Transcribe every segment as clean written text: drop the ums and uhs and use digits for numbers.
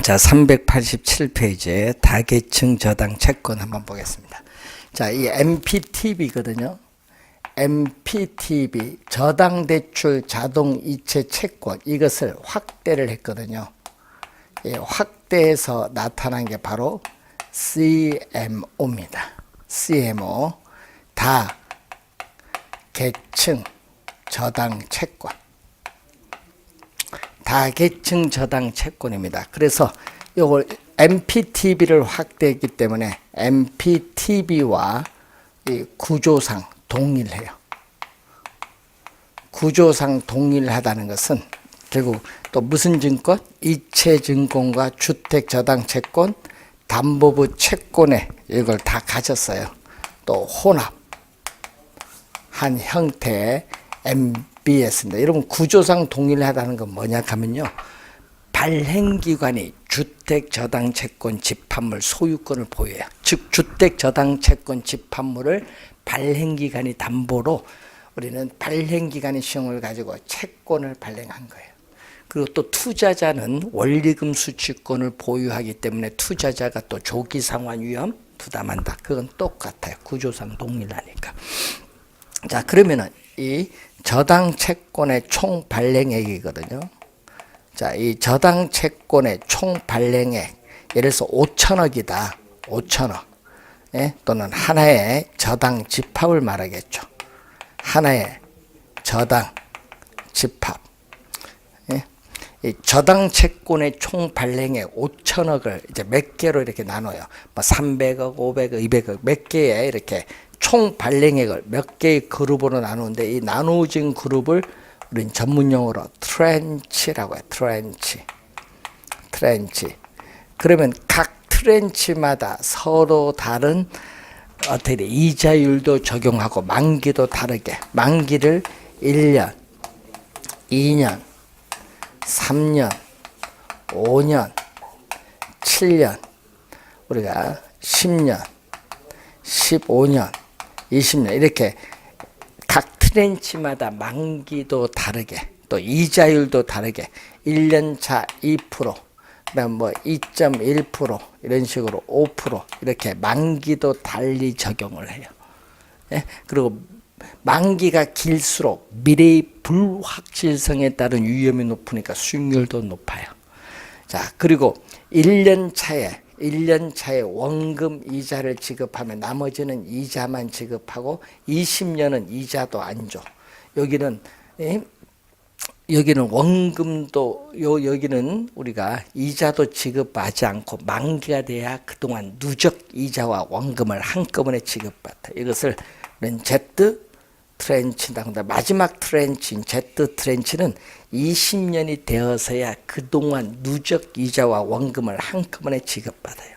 자, 387페이지에 다계층 저당 채권 한번 보겠습니다. 자, 이 MPTB거든요. MPTB 저당 대출 자동 이체 채권, 이것을 확대를 했거든요. 이 확대해서 나타난 게 바로 CMO입니다. CMO 다계층 저당 채권. 다계층 저당 채권입니다. 그래서 이걸 MPTB를 확대했기 때문에 MPTB와 이 구조상 동일해요. 구조상 동일하다는 것은 결국 또 무슨 증권? 이체증권과 주택저당채권, 담보부 채권에 이걸 다 가졌어요. 또 혼합한 형태의 MBS입니다. 여러분, 구조상 동일하다는 건 뭐냐 하면요, 발행기관이 주택저당채권 집합물 소유권을 보여요. 즉 주택저당채권 집합물을 발행기관이 담보로 우리는 발행기관의 시형을 가지고 채권을 발행한 거예요. 그리고 또 투자자는 원리금 수취권을 보유하기 때문에 투자자가 또 조기상환 위험 부담한다. 그건 똑같아요. 구조상 동일하니까. 자, 그러면은 이 저당 채권의 총 발행액이거든요. 자, 이 저당 채권의 총 발행액, 예를 들어서 5천억이다. 5천억. 예? 또는 하나의 저당 집합을 말하겠죠. 하나의 저당 집합. 예? 이 저당 채권의 총 발행액 5천억을 이제 몇 개로 이렇게 나눠요. 뭐 300억, 500억, 200억 몇 개의 이렇게 총 발행액을 몇 개의 그룹으로 나누는데, 이 나누어진 그룹을 우린 전문용어로 트렌치라고 해요. 트렌치. 그러면 각 트렌치마다 서로 다른 어떻게 돼? 이자율도 적용하고 만기도 다르게, 만기를 1년, 2년, 3년, 5년, 7년, 우리가 10년, 15년, 20년 이렇게 각 트렌치마다 만기도 다르게, 또 이자율도 다르게 1년차 2%, 그다음 뭐 2.1% 이런 식으로 5% 이렇게 만기도 달리 적용을 해요. 예? 그리고 만기가 길수록 미래의 불확실성에 따른 위험이 높으니까 수익률도 높아요. 자, 그리고 1년 차에 원금 이자를 지급하면 나머지는 이자만 지급하고 20년은 이자도 안 줘. 여기는 원금도, 여기는 우리가 이자도 지급하지 않고 만기가 돼야 그동안 누적 이자와 원금을 한꺼번에 지급받아. 이것을 Z 트렌치다. 근데 마지막 트렌치인 Z 트렌치는 20년이 되어서야 그동안 누적 이자와 원금을 한꺼번에 지급받아요.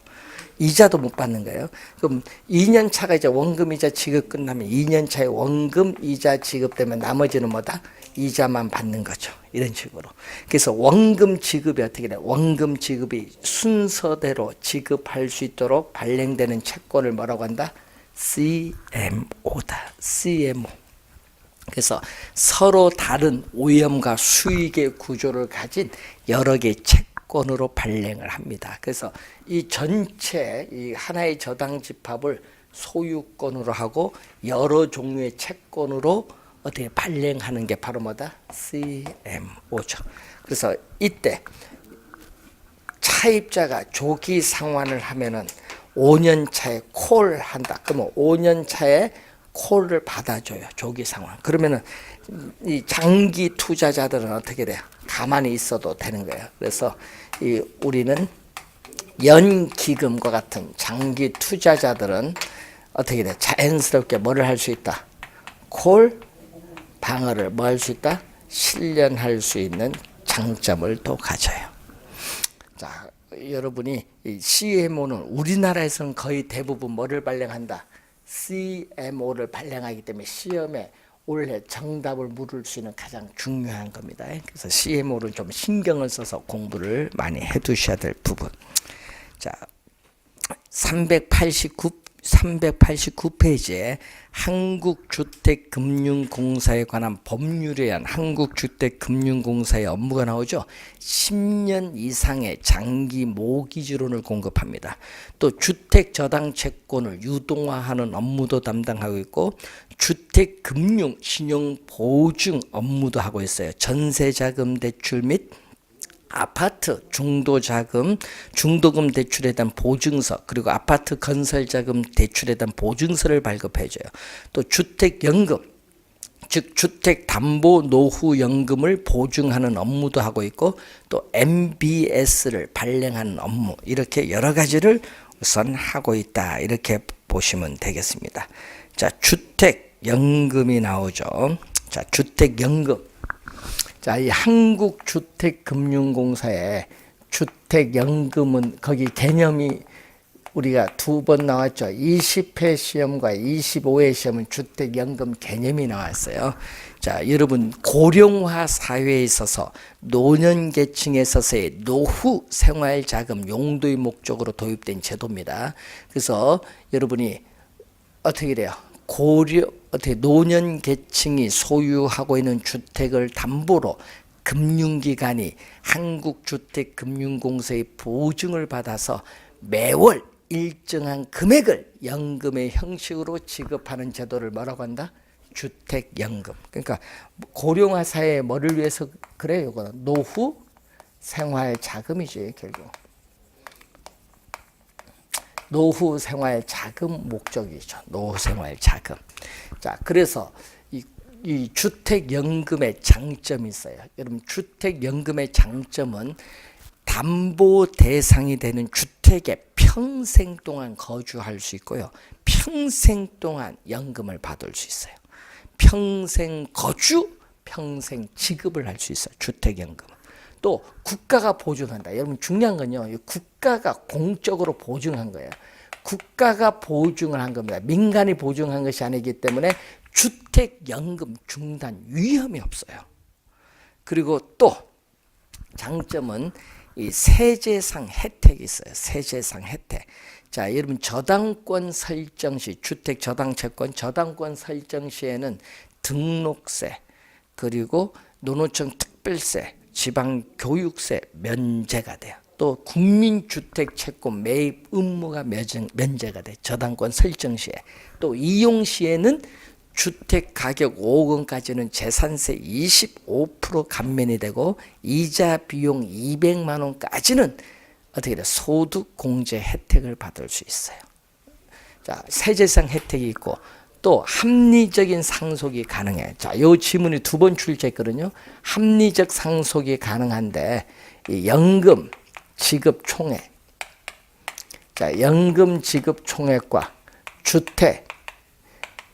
이자도 못 받는 거예요. 그럼 2년 차가 이제 원금 이자 지급 끝나면 2년 차에 원금 이자 지급되면 나머지는 뭐다? 이자만 받는 거죠. 이런 식으로. 그래서 원금 지급이 어떻게 돼요? 원금 지급이 순서대로 지급할 수 있도록 발행되는 채권을 뭐라고 한다? CMO다. CMO. 그래서 서로 다른 오염과 수익의 구조를 가진 여러 개의 채권으로 발행을 합니다. 그래서 이 전체 이 하나의 저당 집합을 소유권으로 하고 여러 종류의 채권으로 어떻게 발행하는 게 바로 뭐다? CMO죠. 그래서 이때 차입자가 조기 상환을 하면은 5년 차에 콜한다. 그러면 5년 차에 콜을 받아줘요. 조기 상환. 그러면은 이 장기 투자자들은 어떻게 돼요? 가만히 있어도 되는 거예요. 그래서 우리는 연기금과 같은 장기 투자자들은 어떻게 돼? 자연스럽게 뭐를 할 수 있다? 콜 방어를 뭐 할 수 있다? 실현할 수 있는 장점을 또 가져요. 자, 여러분이 이 CMO는 우리나라에서는 거의 대부분 뭐를 발행한다? CMO를 발행하기 때문에 시험에 올해 정답을 물을 수 있는 가장 중요한 겁니다. 그래서 CMO를 좀 신경을 써서 공부를 많이 해 두셔야 될 부분. 자, 389 389페이지에 한국주택금융공사에 관한 법률에 의한 한국주택금융공사의 업무가 나오죠. 10년 이상의 장기 모기지론을 공급합니다. 또 주택저당채권을 유동화하는 업무도 담당하고 있고 주택금융 신용보증 업무도 하고 있어요. 전세자금 대출 및 아파트 중도금 대출에 대한 보증서, 그리고 아파트 건설자금 대출에 대한 보증서를 발급해줘요. 또 주택연금, 즉 주택담보노후연금을 보증하는 업무도 하고 있고, 또 MBS를 발행하는 업무, 이렇게 여러 가지를 우선 하고 있다, 이렇게 보시면 되겠습니다. 자, 주택연금이 나오죠. 자, 주택연금. 자, 이 한국주택금융공사의 주택연금은 거기 개념이 우리가 2번 나왔죠. 20회 시험과 25회 시험은 주택연금 개념이 나왔어요. 자, 여러분 고령화 사회에 있어서 노년계층에 있어서의 노후 생활자금 용도의 목적으로 도입된 제도입니다. 그래서 여러분이 어떻게 돼요? 노년 계층이 소유하고 있는 주택을 담보로 금융기관이 한국주택금융공사의 보증을 받아서 매월 일정한 금액을 연금의 형식으로 지급하는 제도를 뭐라고 한다? 주택연금. 그러니까 고령화 사회에 뭐를 위해서 그래요? 이거는 노후 생활 자금이지, 결국. 노후 생활 자금 목적이죠. 노후 생활 자금. 자, 그래서 이 주택연금의 장점이 있어요. 여러분, 주택연금의 장점은 담보 대상이 되는 주택에 평생 동안 거주할 수 있고요. 평생 동안 연금을 받을 수 있어요. 평생 거주, 평생 지급을 할 수 있어요. 주택연금은. 또 국가가 보증한다. 여러분 중요한 건요. 국가가 공적으로 보증한 거예요. 국가가 보증을 한 겁니다. 민간이 보증한 것이 아니기 때문에 주택연금 중단 위험이 없어요. 그리고 또 장점은 이 세제상 혜택이 있어요. 세제상 혜택. 자, 여러분 저당권 설정 시, 주택 저당채권 저당권 설정 시에는 등록세, 그리고 노노청 특별세, 지방교육세 면제가 돼요. 또 국민주택채권 매입 의무가 면제가 돼. 저당권 설정 시에. 또 이용 시에는 주택 가격 5억 원까지는 재산세 25% 감면이 되고 이자 비용 200만 원까지는 어떻게 돼? 소득 공제 혜택을 받을 수 있어요. 자, 세제상 혜택이 있고 또 합리적인 상속이 가능해요. 자, 이 지문이 2번 출제했거든요. 합리적 상속이 가능한데 이 연금 지급 총액, 자, 연금 지급 총액과 주택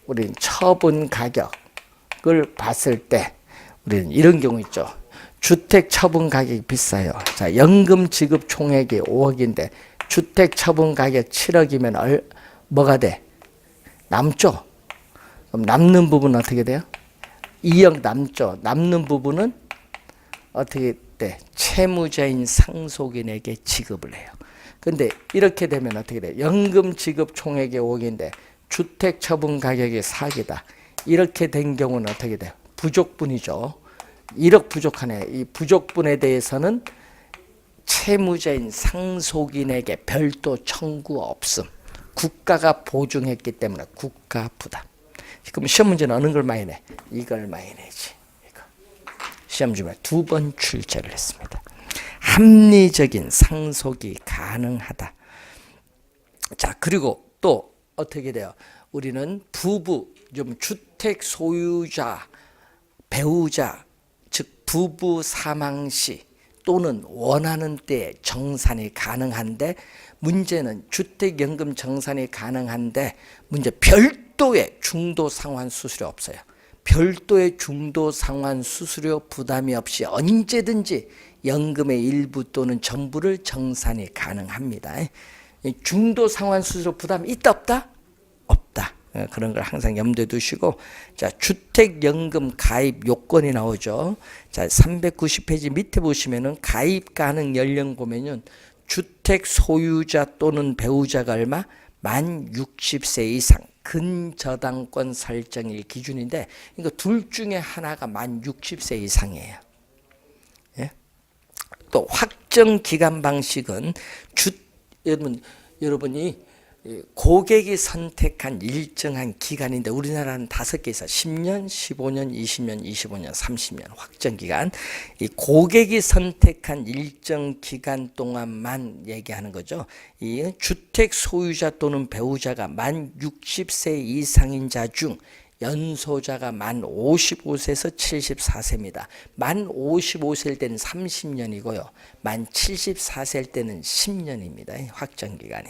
우리는 처분 가격을 봤을 때 우리는 이런 경우 있죠. 주택 처분 가격이 비싸요. 자, 연금 지급 총액이 5억인데 주택 처분 가격 7억이면 뭐가 돼? 남죠. 그럼 남는 부분은 어떻게 돼요? 2억 남죠. 남는 부분은 어떻게 돼? 채무자인 상속인에게 지급을 해요. 근데 이렇게 되면 어떻게 돼요? 연금 지급 총액이 5억인데 주택 처분 가격이 4억이다. 이렇게 된 경우는 어떻게 돼요? 부족분이죠. 1억 부족하네. 이 부족분에 대해서는 채무자인 상속인에게 별도 청구 없음. 국가가 보증했기 때문에 국가 부담. 그럼 시험 문제는 어느 걸 많이 내? 이걸 많이 내지. 이거. 시험 중에 2번 출제를 했습니다. 합리적인 상속이 가능하다. 자, 그리고 또 어떻게 돼요? 우리는 부부, 좀 주택 소유자, 배우자, 즉 부부 사망 시 또는 원하는 때에 정산이 가능한데 문제는 주택연금 정산이 가능한데 문제 별도의 중도상환 수수료 없어요. 별도의 중도상환 수수료 부담이 없이 언제든지 연금의 일부 또는 전부를 정산이 가능합니다. 중도상환 수수료 부담이 있다 없다? 없다. 그런 걸 항상 염두에 두시고, 자, 주택연금 가입 요건이 나오죠. 자, 390페이지 밑에 보시면은 가입 가능 연령 보면은 주택 소유자 또는 배우자가 얼마? 만 60세 이상 근저당권 설정일 기준인데, 이거 둘 중에 하나가 만 60세 이상이에요. 예? 또 확정 기간 방식은 여러분이 고객이 선택한 일정한 기간인데, 우리나라는 5개 있어요. 10년, 15년, 20년, 25년, 30년 확정 기간. 이 고객이 선택한 일정 기간 동안만 얘기하는 거죠. 이 주택 소유자 또는 배우자가 만 60세 이상인 자 중 연소자가 만 55세에서 74세입니다. 만 55세일 때는 30년이고요. 만 74세일 때는 10년입니다. 확정 기간이.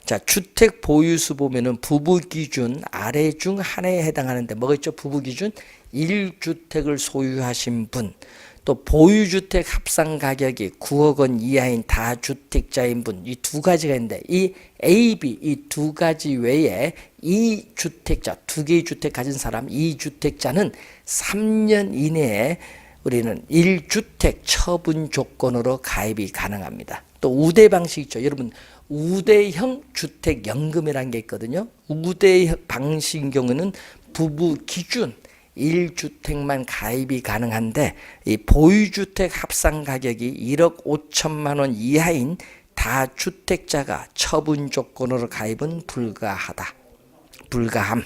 자, 주택 보유수 보면은 부부 기준 아래 중 하나에 해당하는데 뭐가 있죠? 부부 기준 1주택을 소유하신 분, 또 보유주택 합산 가격이 9억 원 이하인 다주택자인 분, 이 두 가지가 있는데, 이 A, B 이 두 가지 외에 2주택자, 두 개의 주택 가진 사람 2주택자는 3년 이내에 우리는 1주택 처분 조건으로 가입이 가능합니다. 또 우대 방식 있죠. 여러분, 우대형 주택연금이라는 게 있거든요. 우대 방식인 경우는 부부 기준 1주택만 가입이 가능한데, 이 보유주택 합산 가격이 1억 5천만 원 이하인 다주택자가 처분 조건으로 가입은 불가함.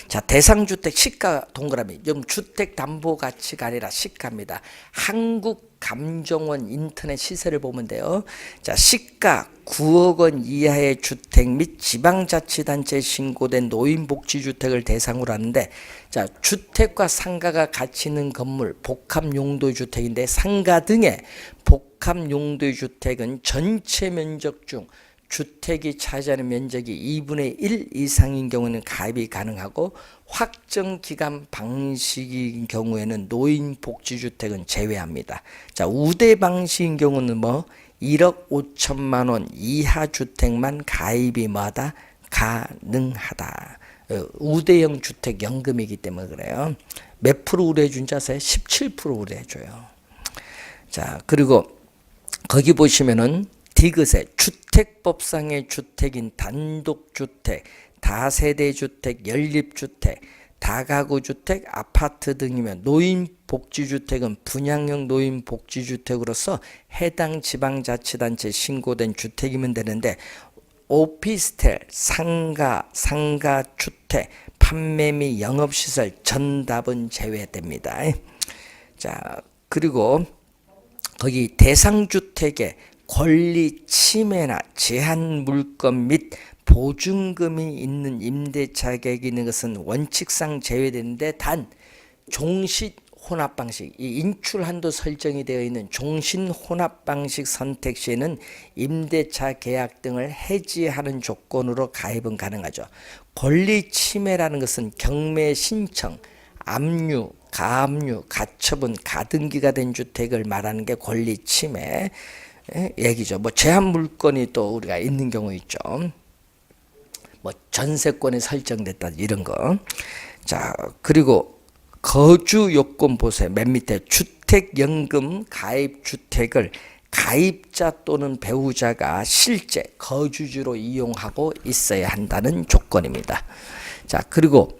자, 대상주택 시가 동그라미. 좀 주택담보가치가 아니라 시가입니다. 한국감정원 인터넷 시세를 보면 돼요. 자, 시가 9억 원 이하의 주택 및 지방자치단체에 신고된 노인복지주택을 대상으로 하는데, 자, 주택과 상가가 같이 있는 건물 복합용도의 주택인데, 상가 등의 복합용도의 주택은 전체 면적 중 주택이 차지하는 면적이 2분의 1 이상인 경우는 가입이 가능하고, 확정 기간 방식인 경우에는 노인복지주택은 제외합니다. 자, 우대 방식인 경우는 1억 5천만 원 이하 주택만 가입이 가능하다. 우대형 주택연금이기 때문에 그래요. 몇 프로 우대해준 줄 아세요? 17% 우대해줘요. 자, 그리고 거기 보시면은 디귿에 주택법상의 주택인 단독주택, 다세대주택, 연립주택, 다가구주택, 아파트 등이면 노인복지주택은 분양형 노인복지주택으로서 해당 지방자치단체에 신고된 주택이면 되는데, 오피스텔, 상가주택, 판매 및 영업시설, 전답은 제외됩니다. 자, 그리고 거기 대상주택에 권리 침해나 제한 물건 및 보증금이 있는 임대차 계획이 있는 것은 원칙상 제외되는데, 단 종신 혼합 방식, 이 인출 한도 설정이 되어 있는 종신 혼합 방식 선택 시에는 임대차 계약 등을 해지하는 조건으로 가입은 가능하죠. 권리 침해라는 것은 경매 신청, 압류, 가압류, 가처분, 가등기가 된 주택을 말하는 게 권리 침해 얘기죠. 제한 물건이 또 우리가 있는 경우 있죠. 전세권이 설정됐다 이런 거. 자, 그리고 거주 요건 보세요. 맨 밑에 주택연금 가입 주택을 가입자 또는 배우자가 실제 거주지로 이용하고 있어야 한다는 조건입니다. 자, 그리고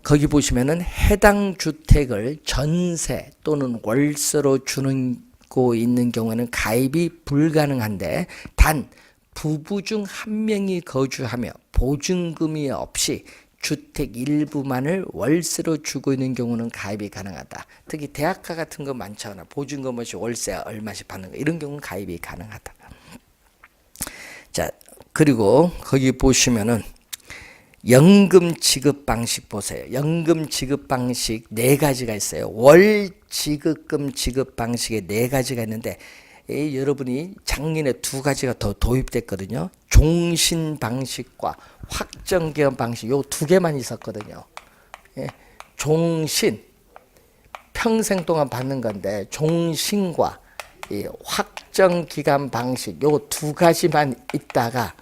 거기 보시면은 해당 주택을 전세 또는 월세로 주는 있는 경우에는 가입이 불가능한데, 단 부부 중 한 명이 거주하며 보증금이 없이 주택 일부만을 월세로 주고 있는 경우는 가입이 가능하다. 특히 대학가 같은 거 많잖아. 보증금 없이 월세 얼마씩 받는 거, 이런 경우는 가입이 가능하다. 자, 그리고 거기 보시면은 연금 지급 방식 보세요. 연금 지급 방식 4가지가 있어요. 월 지급금 지급 방식에 4가지가 있는데, 여러분이 작년에 2가지가 더 도입됐거든요. 종신 방식과 확정 기간 방식, 요 2개만 있었거든요. 종신 평생 동안 받는 건데, 종신과 이 확정 기간 방식 요 2가지만 있다가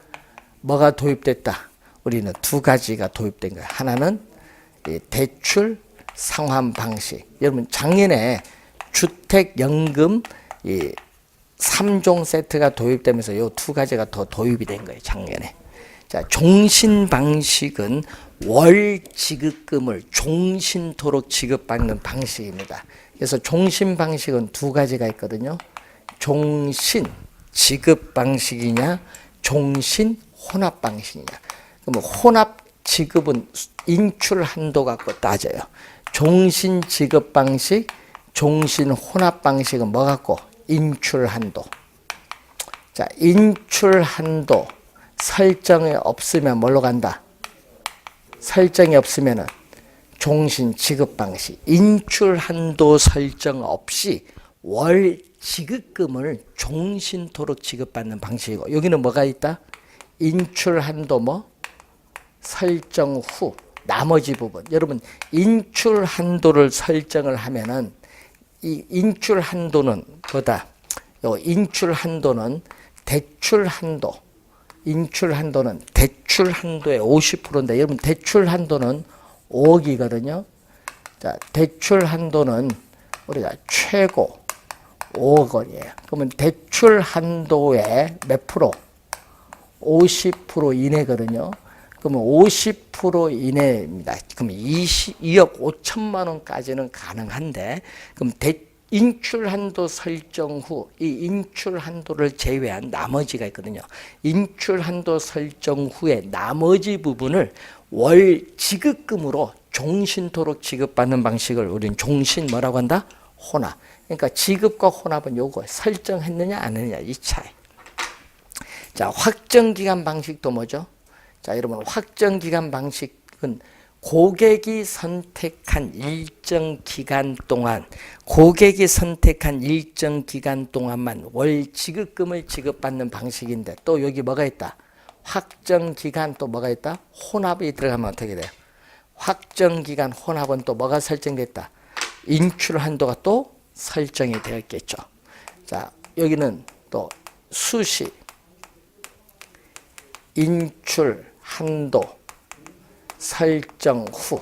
뭐가 도입됐다? 우리는 2가지가 도입된 거예요. 하나는 대출 상환 방식. 여러분, 작년에 주택연금 3종 세트가 도입되면서 이 2가지가 더 도입이 된 거예요. 작년에. 자, 종신 방식은 월 지급금을 종신토록 지급받는 방식입니다. 그래서 종신 방식은 두 가지가 있거든요. 종신 지급 방식이냐, 종신 혼합 방식이냐. 그럼 혼합 지급은 인출 한도 갖고 따져요. 종신 지급 방식, 종신 혼합 방식은 뭐 갖고? 인출 한도. 자, 인출 한도 설정이 없으면 뭘로 간다? 설정이 없으면은 종신 지급 방식. 인출 한도 설정 없이 월 지급금을 종신토록 지급받는 방식이고, 여기는 뭐가 있다? 인출 한도 뭐? 설정 후 나머지 부분. 여러분, 인출 한도를 설정을 하면은 이 인출 한도는 뭐다? 요 인출 한도는 대출 한도. 인출 한도는 대출 한도의 50%인데, 여러분 대출 한도는 5억이거든요. 자, 대출 한도는 우리가 최고 5억 원이에요. 그러면 대출 한도의 몇 프로? 50% 이내거든요. 그러면 50% 이내입니다. 그럼 2억 5천만 원까지는 가능한데, 그럼 인출 한도 설정 후 이 인출 한도를 제외한 나머지가 있거든요. 인출 한도 설정 후에 나머지 부분을 월 지급금으로 종신토록 지급받는 방식을 우리는 종신 뭐라고 한다? 혼합. 그러니까 지급과 혼합은 요거 설정했느냐 안 했느냐 이 차이. 자, 확정기간 방식도 뭐죠? 자, 여러분 확정기간 방식은 고객이 선택한 일정 기간 동안, 고객이 선택한 일정 기간 동안만 월 지급금을 지급받는 방식인데, 또 여기 뭐가 있다? 확정기간 또 뭐가 있다? 혼합이 들어가면 어떻게 돼요? 확정기간 혼합은 또 뭐가 설정됐다? 인출 한도가 또 설정이 되었겠죠. 자, 여기는 또 수시 인출 한도 설정 후.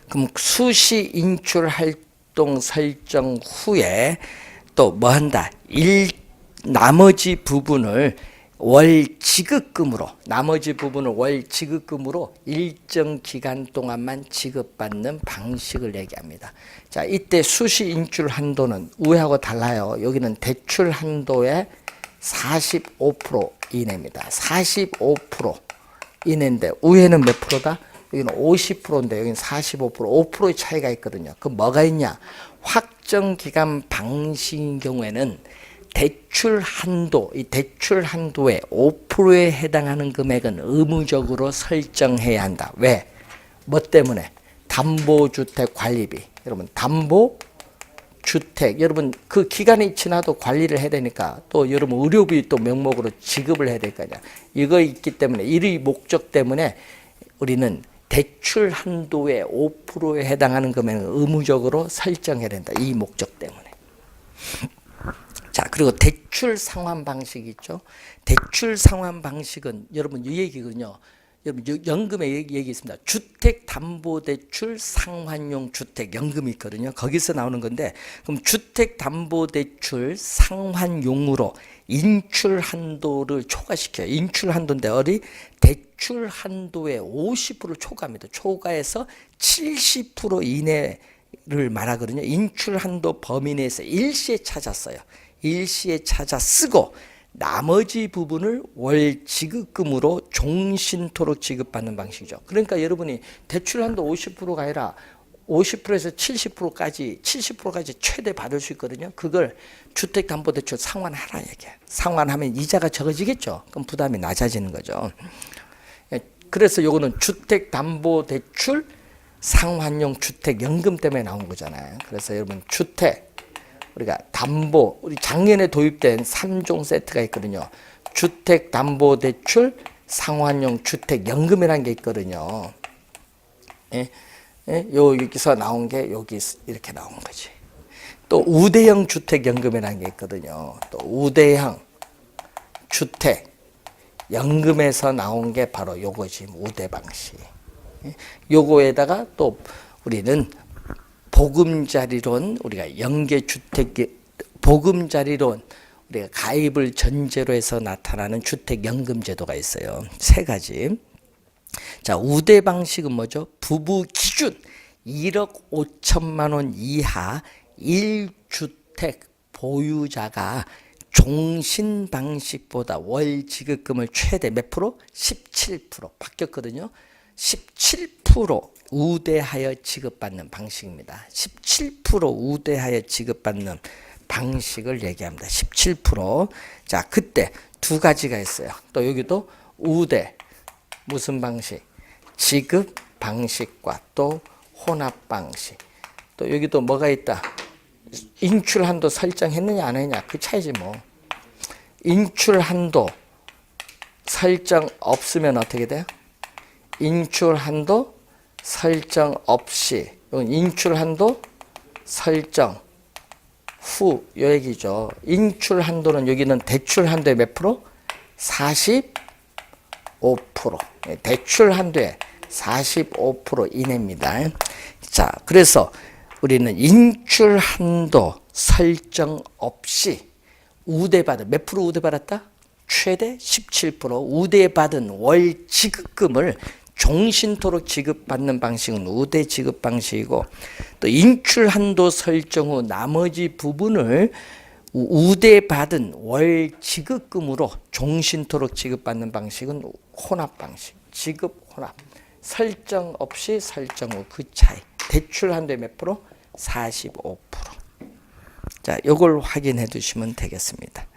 그럼 수시 인출 활동 설정 후에 또 뭐 한다? 나머지 부분을 월 지급금으로, 나머지 부분을 월 지급금으로 일정 기간 동안만 지급받는 방식을 얘기합니다. 자, 이때 수시 인출 한도는 우회하고 달라요. 여기는 대출 한도의 45% 이내입니다. 45% 이내인데 우회는 몇 프로다? 여기는 50%인데 여기는 45%, 5%의 차이가 있거든요. 그럼 뭐가 있냐? 확정기간 방식인 경우에는 대출 한도, 이 대출 한도의 5%에 해당하는 금액은 의무적으로 설정해야 한다. 왜? 뭐 때문에? 담보주택 관리비. 여러분, 담보주택. 여러분, 그 기간이 지나도 관리를 해야 되니까, 또 여러분 의료비 또 명목으로 지급을 해야 될 거 아니야. 이거 있기 때문에, 이 목적 때문에 우리는 대출 한도의 5%에 해당하는 금액은 의무적으로 설정해야 된다. 이 목적 때문에. 자, 그리고 대출 상환 방식이 있죠. 대출 상환 방식은 여러분 이 얘기거든요. 여러분 연금에 얘기 있습니다. 주택담보대출 상환용 주택연금이 있거든요. 거기서 나오는 건데, 그럼 주택담보대출 상환용으로 인출 한도를 초과시켜요. 인출 한도인데 어디? 대출 한도의 50% 초과합니다. 초과해서 70% 이내를 말하거든요. 인출 한도 범위 내에서 일시에 찾았어요. 일시에 찾아 쓰고 나머지 부분을 월 지급금으로 종신토록 지급받는 방식이죠. 그러니까 여러분이 대출 한도 50%가 아니라 50%에서 70%까지 최대 받을 수 있거든요. 그걸 주택담보대출 상환하라 얘기해요. 상환하면 이자가 적어지겠죠. 그럼 부담이 낮아지는 거죠. 그래서 요거는 주택담보대출 상환용 주택연금 때문에 나온 거잖아요. 그래서 여러분 주택 우리가 담보, 우리 작년에 도입된 3종 세트가 있거든요. 주택담보대출 상환용 주택연금이라는 게 있거든요. 예? 예? 여기서 나온 게 여기 이렇게 나온 거지. 또 우대형 주택연금이라는 게 있거든요. 또 우대형 주택연금에서 나온 게 바로 요거지. 우대 방식. 예? 요거에다가 또 우리는 보금자리론, 우리가 연계주택 보금자리론, 우리가 가입을 전제로 해서 나타나는 주택연금제도가 있어요. 세 가지. 자, 우대 방식은 뭐죠? 부부 기준 1억 5천만 원 이하 1주택 보유자가 종신 방식보다 월 지급금을 최대 몇 프로? 17% 바뀌었거든요. 17% 우대하여 지급받는 방식입니다. 17% 우대하여 지급받는 방식을 얘기합니다. 17%. 자, 그때 두 가지가 있어요. 또 여기도 우대 무슨 방식? 지급 방식과 또 혼합 방식. 또 여기도 뭐가 있다? 인출 한도 설정했느냐 안 했느냐 그 차이지 뭐. 인출 한도 설정 없으면 어떻게 돼요? 인출 한도 설정 없이, 인출 한도 설정 후 요 얘기죠. 인출 한도는 여기는 대출 한도의 몇 프로? 45%. 대출 한도의 45% 이내입니다. 자, 그래서 우리는 인출 한도 설정 없이 우대받은 몇 프로 우대받았다? 최대 17% 우대받은 월 지급금을 종신토록 지급받는 방식은 우대 지급 방식이고, 또 인출 한도 설정 후 나머지 부분을 우대받은 월 지급금으로 종신토록 지급받는 방식은 혼합 방식. 지급 혼합. 설정 없이 설정 후 그 차이. 대출 한도의 몇 프로? 45%. 자, 요걸 확인해 두시면 되겠습니다.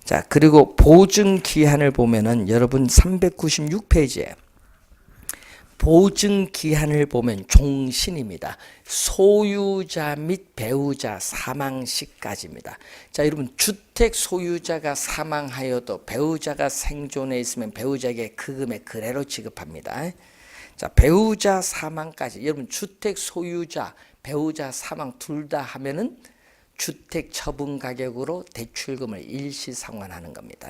자, 그리고 보증 기한을 보면은 여러분 396페이지에 보증 기한을 보면 종신입니다. 소유자 및 배우자 사망 시까지입니다. 자, 여러분 주택 소유자가 사망하여도 배우자가 생존해 있으면 배우자에게 그 금액 그대로 지급합니다. 자, 배우자 사망까지. 여러분 주택 소유자, 배우자 사망 둘 다 하면은 주택 처분 가격으로 대출금을 일시 상환하는 겁니다.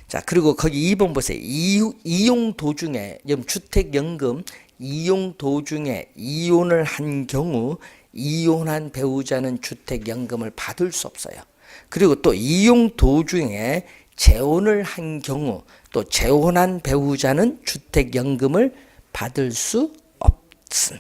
자, 그리고 거기 2번 보세요. 이용 도중에, 주택연금 이용 도중에 이혼을 한 경우 이혼한 배우자는 주택연금을 받을 수 없어요. 그리고 또 이용 도중에 재혼을 한 경우 또 재혼한 배우자는 주택연금을 받을 수 없음.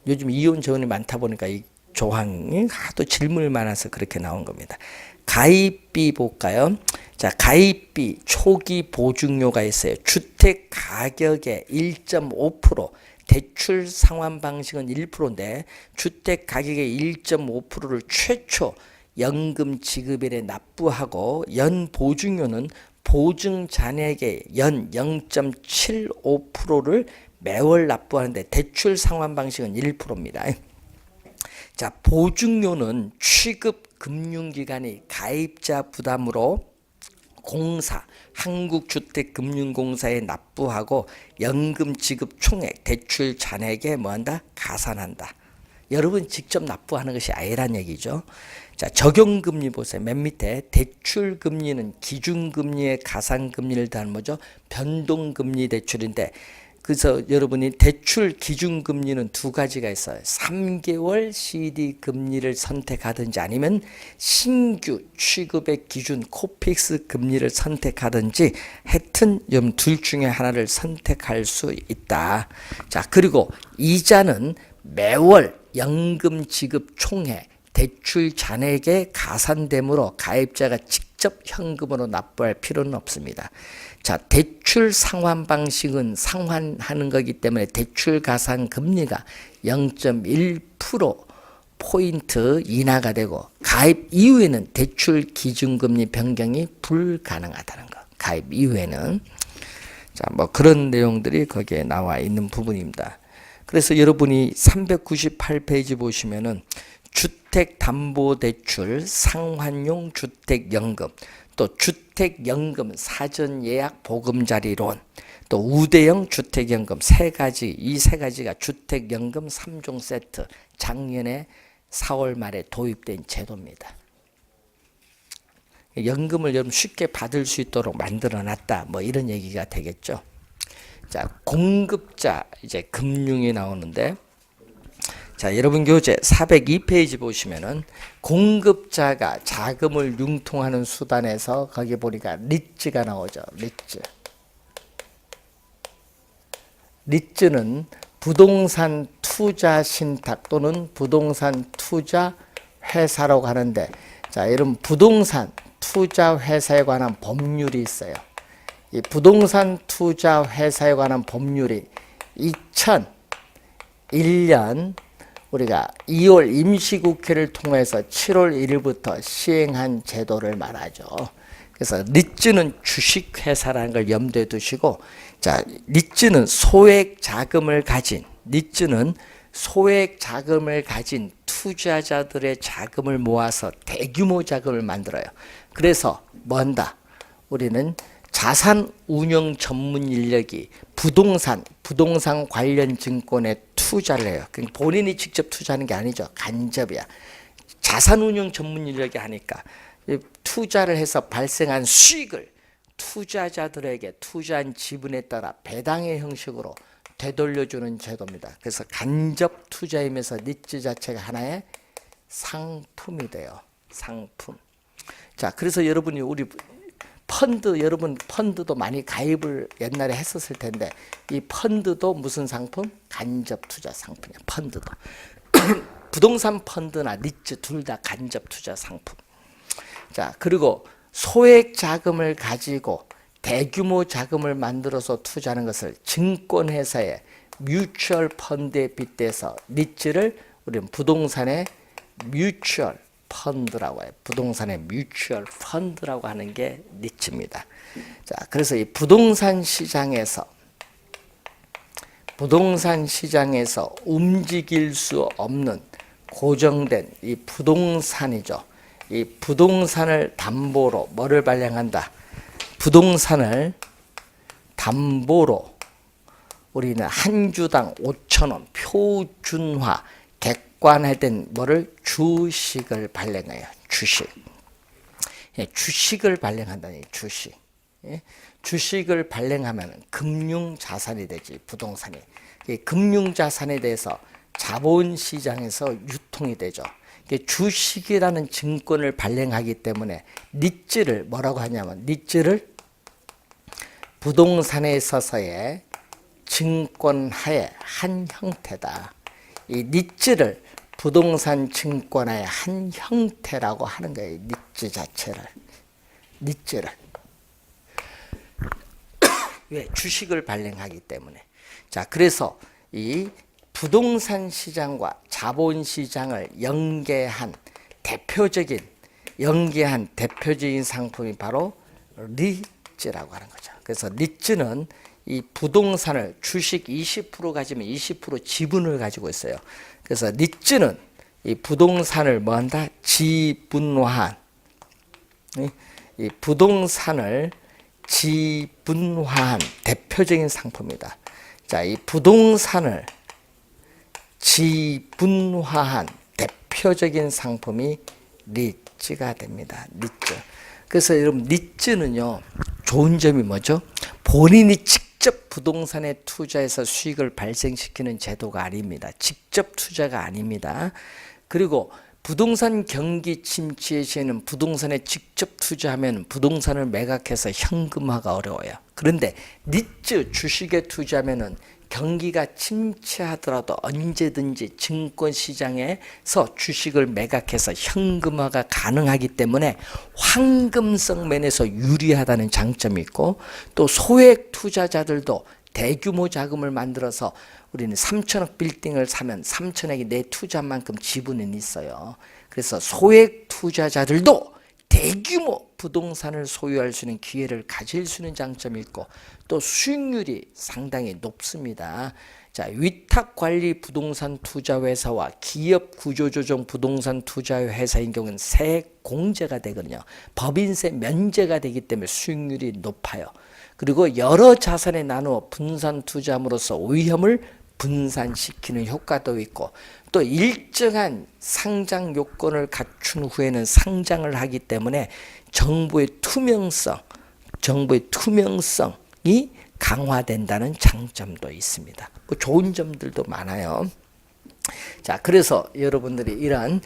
요즘 이혼 재혼이 많다 보니까 이 조항이 하도 질문이 많아서 그렇게 나온 겁니다. 가입비 볼까요? 자, 가입비 초기 보증료가 있어요. 주택 가격의 1.5%, 대출 상환 방식은 1%인데 주택 가격의 1.5%를 최초 연금 지급일에 납부하고 연 보증료는 보증 잔액의 연 0.75%를 매월 납부하는데 대출 상환 방식은 1%입니다. 자, 보증료는 취급 금융기관이 가입자 부담으로 공사, 한국주택금융공사에 납부하고 연금 지급 총액, 대출 잔액에 뭐한다? 가산한다. 여러분 직접 납부하는 것이 아니란 얘기죠. 자, 적용금리 보세요. 맨 밑에 대출금리는 기준금리에 가산금리를 더하는 뭐죠? 변동금리 대출인데, 그래서 여러분이 대출 기준금리는 두 가지가 있어요. 3개월 CD 금리를 선택하든지 아니면 신규 취급의 기준 코픽스 금리를 선택하든지 하여튼 둘 중에 하나를 선택할 수 있다. 자, 그리고 이자는 매월 연금 지급 총액 대출 잔액에 가산되므로 가입자가 직접 현금으로 납부할 필요는 없습니다. 자, 대출 상환 방식은 상환하는 거기 때문에 대출 가산 금리가 0.1% 포인트 인하가 되고 가입 이후에는 대출 기준금리 변경이 불가능하다는 거. 가입 이후에는. 자, 뭐 그런 내용들이 거기에 나와 있는 부분입니다. 그래서 여러분이 398페이지 보시면은 주택담보대출, 상환용 주택연금, 또 주택연금 사전예약 보금자리론, 또 우대형 주택연금 이 세 가지가 주택연금 3종 세트 작년에 4월 말에 도입된 제도입니다. 연금을 여러분 쉽게 받을 수 있도록 만들어놨다. 뭐 이런 얘기가 되겠죠. 자, 공급자 이제 금융이 나오는데, 자, 여러분 교재 402페이지 보시면은 공급자가 자금을 융통하는 수단에서 거기 보니까 리츠가 나오죠. 리츠는 부동산 투자 신탁 또는 부동산 투자 회사라고 하는데, 자, 여러분 부동산 투자 회사에 관한 법률이 있어요. 이 부동산 투자 회사에 관한 법률이 2001년 우리가 2월 임시국회를 통해서 7월 1일부터 시행한 제도를 말하죠. 그래서 리츠는 주식회사라는 걸 염두에 두시고, 자, 리츠는 소액 자금을 가진 투자자들의 자금을 모아서 대규모 자금을 만들어요. 그래서 뭐 한다? 우리는 자산 운용 전문 인력이 부동산 관련 증권에 투자를 해요. 본인이 직접 투자하는 게 아니죠. 간접이야. 자산 운용 전문 인력이 하니까 투자를 해서 발생한 수익을 투자자들에게 투자한 지분에 따라 배당의 형식으로 되돌려주는 제도입니다. 그래서 간접 투자이면서 리츠 자체가 하나의 상품이 돼요. 상품. 자, 그래서 여러분이 우리 여러분 펀드도 많이 가입을 옛날에 했었을 텐데, 이 펀드도 무슨 상품? 간접 투자 상품이야. 펀드도. 부동산 펀드나 리츠 둘 다 간접 투자 상품. 자, 그리고 소액 자금을 가지고 대규모 자금을 만들어서 투자하는 것을 증권회사의 뮤추얼 펀드에 빗대서 리츠를 우리는 부동산의 뮤추얼 펀드라고 해요. 부동산의 뮤추얼 펀드라고 하는 게 리츠입니다. 자, 그래서 이 부동산 시장에서 움직일 수 없는 고정된 이 부동산이죠. 이 부동산을 담보로 뭐를 발행한다? 부동산을 담보로 우리는 한 주당 5,000원 표준화 객관화된 뭐를? 주식을 발행해요. 주식을 발행한다니. 주식을 발행하면 금융자산이 되지. 부동산이. 금융자산에 대해서 자본시장에서 유통이 되죠. 주식이라는 증권을 발행하기 때문에 리츠를 뭐라고 하냐면, 리츠를 부동산에 있어서의 증권화의 한 형태다. 이 리츠를 부동산 증권화의 한 형태라고 하는 거예요. 리츠 자체를. 왜? 주식을 발행하기 때문에. 자, 그래서 이 부동산 시장과 자본 시장을 연계한 대표적인 상품이 바로 리츠라고 하는 거죠. 그래서 리츠는 이 부동산을 주식 20% 가지면 20% 지분을 가지고 있어요. 그래서 리츠는 이 부동산을 뭐한다? 지분화한. 이 부동산을 지분화한 대표적인 상품이다. 자, 이 부동산을 지분화한 대표적인 상품이 리츠가 됩니다. 리츠. 그래서 여러분 리츠는요, 좋은 점이 뭐죠? 본인이 직접 부동산에 투자해서 수익을 발생시키는 제도가 아닙니다. 직접 투자가 아닙니다. 그리고 부동산 경기 침체의 시에는 부동산에 직접 투자하면 부동산을 매각해서 현금화가 어려워요. 그런데 리츠 주식에 투자하면은 경기가 침체하더라도 언제든지 증권시장에서 주식을 매각해서 현금화가 가능하기 때문에 황금성 면에서 유리하다는 장점이 있고, 또 소액 투자자들도 대규모 자금을 만들어서 우리는 3천억 빌딩을 사면 3천억이 내 투자만큼 지분은 있어요. 그래서 소액 투자자들도 대규모 부동산을 소유할 수 있는 기회를 가질 수 있는 장점이 있고, 또 수익률이 상당히 높습니다. 자, 위탁관리 부동산 투자회사와 기업 구조조정 부동산 투자회사인 경우는 세액 공제가 되거든요. 법인세 면제가 되기 때문에 수익률이 높아요. 그리고 여러 자산에 나누어 분산 투자함으로써 위험을 분산시키는 효과도 있고, 또 일정한 상장 요건을 갖춘 후에는 상장을 하기 때문에 정보의 투명성이 강화된다는 장점도 있습니다. 좋은 점들도 많아요. 자, 그래서 여러분들이 이러한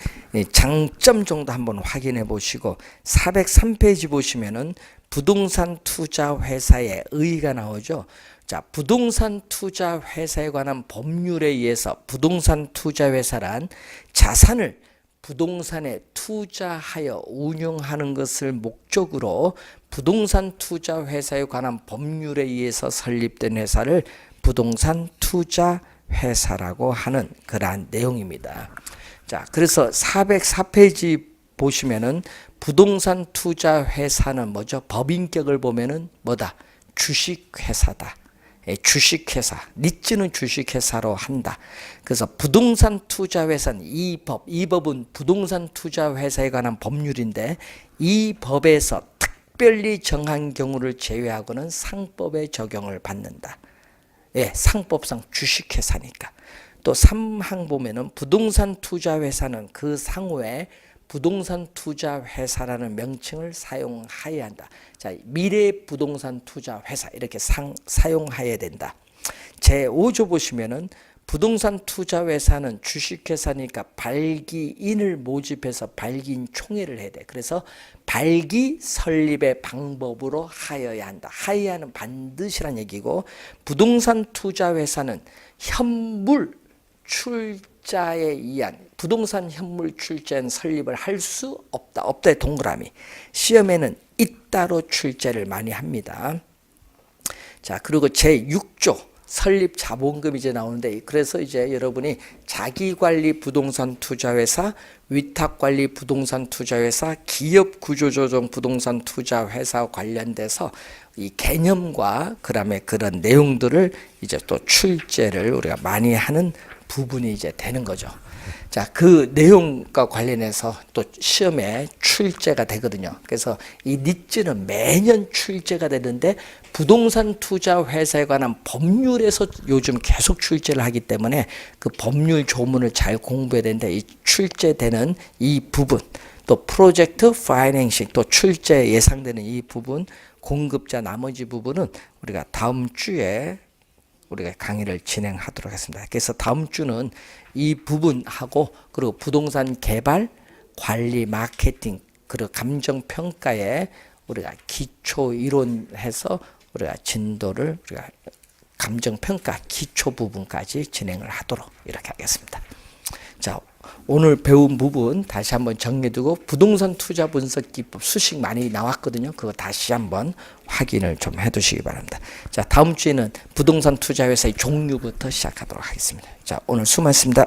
장점 정도 한번 확인해 보시고 403페이지 보시면은 부동산 투자 회사의 의의가 나오죠. 자, 부동산 투자 회사에 관한 법률에 의해서 부동산 투자 회사란 자산을 부동산에 투자하여 운용하는 것을 목적으로 부동산 투자 회사에 관한 법률에 의해서 설립된 회사를 부동산 투자 회사라고 하는 그러한 내용입니다. 자, 그래서 404페이지 보시면은 부동산 투자 회사는 뭐죠? 법인격을 보면은 뭐다? 주식회사다. 주식회사, 니츠는 주식회사로 한다. 그래서 부동산 투자 회사는 이 법은 부동산 투자 회사에 관한 법률인데 이 법에서 특별히 정한 경우를 제외하고는 상법의 적용을 받는다. 예, 상법상 주식회사니까. 또 3항 보면은 부동산 투자 회사는 그 상호에 부동산 투자 회사라는 명칭을 사용하여야 한다. 자, 미래 부동산 투자 회사 이렇게 사용해야 된다. 제5조 보시면은 부동산 투자 회사는 주식회사니까 발기인을 모집해서 발기인 총회를 해야 돼. 그래서 발기 설립의 방법으로 하여야 한다. 하여야는 반드시란 얘기고, 부동산 투자 회사는 현물 출자에 의한 부동산 현물 출자는 설립을 할 수 없다. 없다의 동그라미. 시험에는 잇따로 출제를 많이 합니다. 자, 그리고 제6조 설립 자본금이 이제 나오는데, 그래서 이제 여러분이 자기관리 부동산 투자회사, 위탁관리 부동산 투자회사, 기업구조조정 부동산 투자회사 관련돼서 이 개념과 그다음에 그런 내용들을 이제 또 출제를 우리가 많이 하는 부분이 이제 되는 거죠. 자, 그 내용과 관련해서 또 시험에 출제가 되거든요. 그래서 이 니츠는 매년 출제가 되는데 부동산 투자 회사에 관한 법률에서 요즘 계속 출제를 하기 때문에 그 법률 조문을 잘 공부해야 되는데, 이 출제되는 이 부분, 또 프로젝트 파이낸싱 또 출제 예상되는 이 부분, 공급자 나머지 부분은 우리가 다음 주에 우리가 강의를 진행하도록 하겠습니다. 그래서 다음 주는 이 부분하고, 그리고 부동산 개발, 관리, 마케팅, 그리고 감정 평가에 우리가 기초 이론해서 우리가 진도를 우리가 감정 평가 기초 부분까지 진행을 하도록 이렇게 하겠습니다. 자, 오늘 배운 부분 다시 한번 정리해두고, 부동산 투자 분석 기법 수식 많이 나왔거든요. 그거 다시 한번 확인을 좀 해두시기 바랍니다. 자, 다음 주에는 부동산 투자 회사의 종류부터 시작하도록 하겠습니다. 자, 오늘 수고하셨습니다.